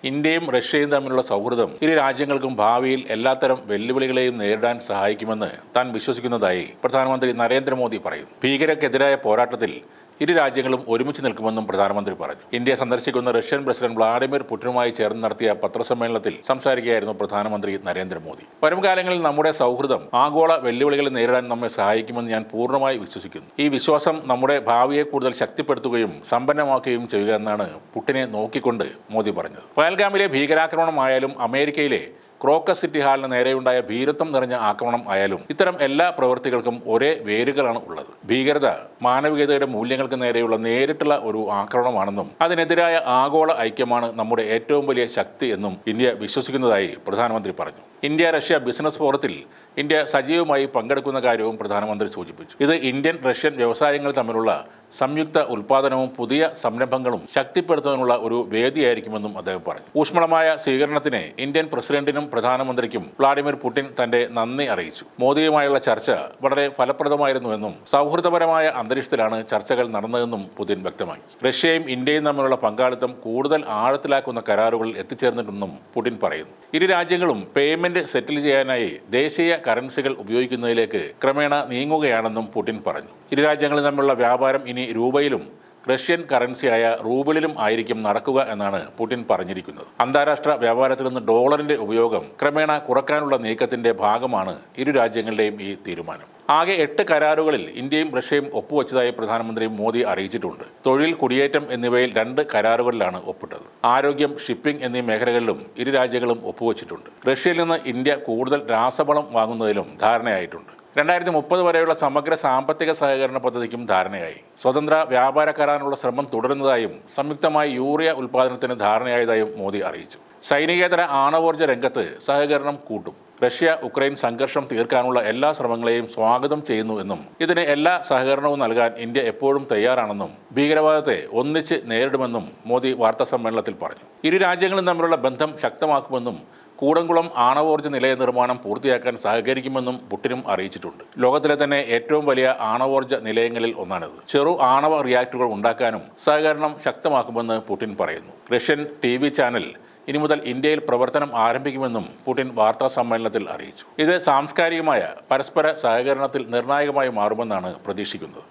ഇന്ത്യയും റഷ്യയും തമ്മിലുള്ള സൗഹൃദം ഇരു രാജ്യങ്ങൾക്കും ഭാവിയിൽ എല്ലാത്തരം വെല്ലുവിളികളെയും നേരിടാൻ സഹായിക്കുമെന്ന് താൻ വിശ്വസിക്കുന്നതായി പ്രധാനമന്ത്രി നരേന്ദ്രമോദി പറയും. ഭീകരർക്കെതിരായ പോരാട്ടത്തിൽ ഇരു രാജ്യങ്ങളും ഒരുമിച്ച് നിൽക്കുമെന്നും പ്രധാനമന്ത്രി പറഞ്ഞു. ഇന്ത്യ സന്ദർശിക്കുന്ന റഷ്യൻ പ്രസിഡന്റ് വ്ളാഡിമിർ പുടിനുമായി ചേർന്ന് നടത്തിയ പത്രസമ്മേളനത്തിൽ സംസാരിക്കുകയായിരുന്നു പ്രധാനമന്ത്രി നരേന്ദ്രമോദി. വരുംകാലങ്ങളിൽ നമ്മുടെ സൗഹൃദം ആഗോള വെല്ലുവിളികളെ നേരിടാൻ നമ്മെ സഹായിക്കുമെന്ന് ഞാൻ പൂർണ്ണമായി വിശ്വസിക്കുന്നു. ഈ വിശ്വാസം നമ്മുടെ ഭാവിയെ കൂടുതൽ ശക്തിപ്പെടുത്തുകയും സമ്പന്നമാക്കുകയും ചെയ്യുക എന്നാണ് പുടിനെ നോക്കിക്കൊണ്ട് മോദി പറഞ്ഞത്. പഹൽഗാമിലെ ഭീകരാക്രമണമായാലും അമേരിക്കയിലെ ക്രോക്കസ് സിറ്റി ഹാളിന് നേരെയുണ്ടായ ഭീരത്വം നിറഞ്ഞ ആക്രമണം ആയാലും ഇത്തരം എല്ലാ പ്രവൃത്തികൾക്കും ഒരേ വേരുകളാണ് ഉള്ളത്. ഭീകരത മാനവികതയുടെ മൂല്യങ്ങൾക്ക് നേരെയുള്ള നേരിട്ടുള്ള ഒരു ആക്രമണമാണെന്നും അതിനെതിരായ ആഗോള ഐക്യമാണ് നമ്മുടെ ഏറ്റവും വലിയ ശക്തി എന്നും ഇന്ത്യ വിശ്വസിക്കുന്നതായി പ്രധാനമന്ത്രി പറഞ്ഞു. ഇന്ത്യ റഷ്യ ബിസിനസ് ഫോറത്തിൽ ഇന്ത്യ സജീവമായി പങ്കെടുക്കുന്ന കാര്യവും പ്രധാനമന്ത്രി സൂചിപ്പിച്ചു. ഇത് ഇന്ത്യൻ റഷ്യൻ വ്യവസായങ്ങൾ തമ്മിലുള്ള സംയുക്ത ഉൽപ്പാദനവും പുതിയ സംരംഭങ്ങളും ശക്തിപ്പെടുത്തുന്നതിനുള്ള ഒരു വേദിയായിരിക്കുമെന്നും അദ്ദേഹം പറഞ്ഞു. ഊഷ്മളമായ സ്വീകരണത്തിന് ഇന്ത്യൻ പ്രസിഡന്റിനും പ്രധാനമന്ത്രിക്കും വ്ളാഡിമിർ പുടിൻ തന്റെ നന്ദി അറിയിച്ചു. മോദിയുമായുള്ള ചർച്ച വളരെ ഫലപ്രദമായിരുന്നുവെന്നും സൗഹൃദപരമായ അന്തരീക്ഷത്തിലാണ് ചർച്ചകൾ നടന്നതെന്നും പുടിൻ വ്യക്തമാക്കി. റഷ്യയും ഇന്ത്യയും തമ്മിലുള്ള പങ്കാളിത്തം കൂടുതൽ ആഴത്തിലാക്കുന്ന കരാറുകളിൽ എത്തിച്ചേർന്നിട്ടുണ്ടെന്നും പുടിൻ പറയുന്നു. ഇരു രാജ്യങ്ങളും പേയ്മെന്റ് സെറ്റിൽ ചെയ്യാനായി ദേശീയ കറൻസികൾ ഉപയോഗിക്കുന്നതിലേക്ക് ക്രമേണ നീങ്ങുകയാണെന്നും പുടിൻ പറഞ്ഞു. ഇരു രാജ്യങ്ങളും തമ്മിലുള്ള വ്യാപാരം ഇനി രൂപയിലും റഷ്യൻ കറൻസിയായ റൂബിളിലും ആയിരിക്കും നടക്കുക എന്നാണ് പുടിൻ പറഞ്ഞിരിക്കുന്നത്. അന്താരാഷ്ട്ര വ്യാപാരത്തിൽ നിന്ന് ഡോളറിന്റെ ഉപയോഗം ക്രമേണ കുറയ്ക്കാനുള്ള നീക്കത്തിന്റെ ഭാഗമാണ് ഇരു രാജ്യങ്ങളുടെയും ഈ തീരുമാനം. ആകെ 8 കരാറുകളിൽ ഇന്ത്യയും റഷ്യയും ഒപ്പുവെച്ചതായി പ്രധാനമന്ത്രി മോദി അറിയിച്ചിട്ടുണ്ട്. തൊഴിൽ, കുടിയേറ്റം എന്നിവയിൽ 2 കരാറുകളിലാണ് ഒപ്പിട്ടത്. ആരോഗ്യം, ഷിപ്പിംഗ് എന്നീ മേഖലകളിലും ഇരു രാജ്യങ്ങളും ഒപ്പുവെച്ചിട്ടുണ്ട്. റഷ്യയിൽ നിന്ന് ഇന്ത്യ കൂടുതൽ രാസവളം വാങ്ങുന്നതിലും ധാരണയായിട്ടുണ്ട്. 2030 വരെയുള്ള സമഗ്ര സാമ്പത്തിക സഹകരണ പദ്ധതിക്കും ധാരണയായി. സ്വതന്ത്ര വ്യാപാര കരാറിനുള്ള ശ്രമം തുടരുന്നതായും സംയുക്തമായി യൂറിയ ഉൽപ്പാദനത്തിന് ധാരണയായതായും മോദി അറിയിച്ചു. സൈനികേതര ആണവോർജ്ജ രംഗത്ത് സഹകരണം കൂട്ടും. റഷ്യ ഉക്രൈൻ സംഘർഷം തീർക്കാനുള്ള എല്ലാ ശ്രമങ്ങളെയും സ്വാഗതം ചെയ്യുന്നു എന്നും ഇതിന് എല്ലാ സഹകരണവും നൽകാൻ ഇന്ത്യ എപ്പോഴും തയ്യാറാണെന്നും ഭീകരവാദത്തെ ഒന്നിച്ച് നേരിടുമെന്നും മോദി വാർത്താസമ്മേളനത്തിൽ പറഞ്ഞു. ഇരു രാജ്യങ്ങളും തമ്മിലുള്ള ബന്ധം ശക്തമാക്കുമെന്നും കൂടംകുളം ആണവോർജ്ജ നിലയ നിർമ്മാണം പൂർത്തിയാക്കാൻ സഹകരിക്കുമെന്നും പുടിനും അറിയിച്ചിട്ടുണ്ട്. ലോകത്തിലെ തന്നെ ഏറ്റവും വലിയ ആണവോർജ്ജ നിലയങ്ങളിൽ ഒന്നാണിത്. ചെറു ആണവ റിയാക്ടറുകൾ ഉണ്ടാക്കാനും സഹകരണം ശക്തമാക്കുമെന്ന് പുടിൻ പറയുന്നു. റഷ്യൻ TV ചാനൽ ഇനി മുതൽ ഇന്ത്യയിൽ പ്രവർത്തനം ആരംഭിക്കുമെന്നും പുടിൻ വാർത്താ സമ്മേളനത്തിൽ അറിയിച്ചു. ഇത് സാംസ്കാരികമായ പരസ്പര സഹകരണത്തിൽ നിർണായകമായി മാറുമെന്നാണ് പ്രതീക്ഷിക്കുന്നത്.